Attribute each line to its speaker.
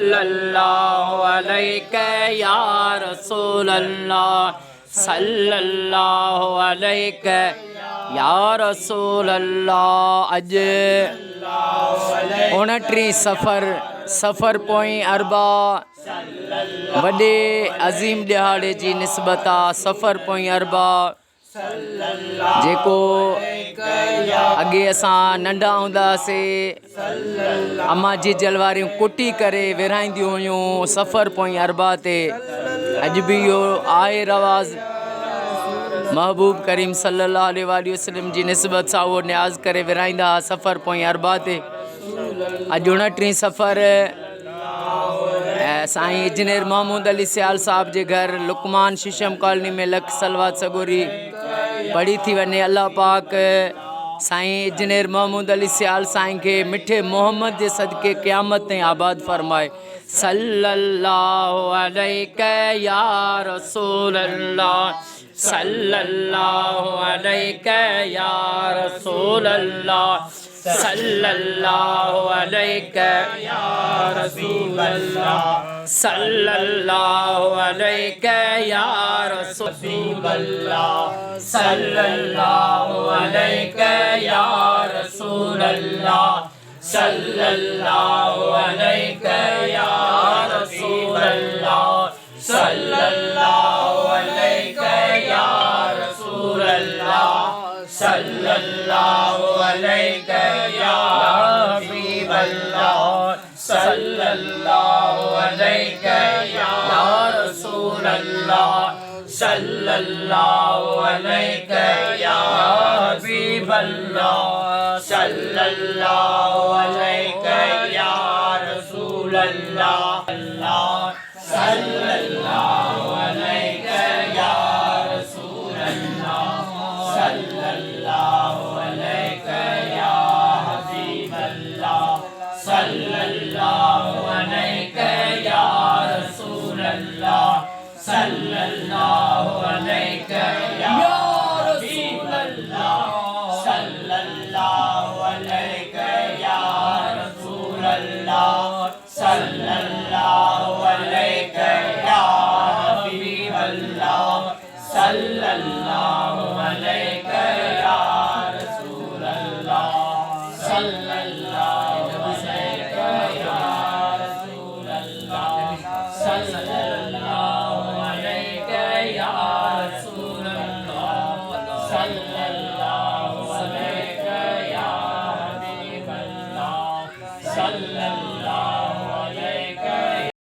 Speaker 1: صلی اللہ علیہ یا رسول اللہ صلی اللہ علیہ یا رسول اللہ اج 29 सफ़र पोइ अरबा वॾे अज़ीम ॾिहाड़े जी निस्बत आहे सफ़र पोइ अरबा जेको अॻे असां नंढा हूंदा हुआसीं अम्मा जी जलवारियूं कुटी करे विरहाईंदियूं हुयूं सफ़र पोइ अरबा ते अॼु बि इहो आहे रवाज़ महबूब करीम सल्लल्लाहु अलैहि वसल्लम जी निस्बत सां उहो न्याज़ करे विरहाईंदा हुआ सफ़र पोइ अरबा ते अॼु 29 सफ़र साईं इंजीनियर महमूद अली सियाल साहब जे घर लुकमान शीशम कॉलोनी में लख सलवात सगोरी पढ़ी थी वञे अल्लाह पाक साईं इंजीनियर महमूद अली सियाल साईं खे मिठे मोहम्मद जे सदके क़यामत ताईं आबाद फरमाए सल्लल्लाहु अलैहि या रसूल अल्लाह सल्लल्लाहु अलैहि या रसूल अल्लाह सल्लल्लाहु अलैहि या रसूल अल्लाह सल्लल्लाहु अलैहि या रसूल अल्लाह सल्लल्लाहु अलैहि या रसूल अल्लाह सल्लल्लाहु अलैहि या रसूल अल्लाह सल्लल्लाहु अलैहि या रसूल अल्लाह सल्लल्लाहु अलैहि या हबीब अल्लाह सल्लल्लाहु अलैहि या रसूल अल्लाह सल्लल्लाहु अलैहि या हबीब अल्लाह सल्लल्लाहु अलैहि या रसूल अल्लाह सल्लल्लाहु अलैहि या रसूल अल्लाह सल्लल्लाहु अलैहि या हबीब अल्लाह सल्लल्लाहु अलैहि या रसूल अल्लाह सल्लल्लाहु अलैहि या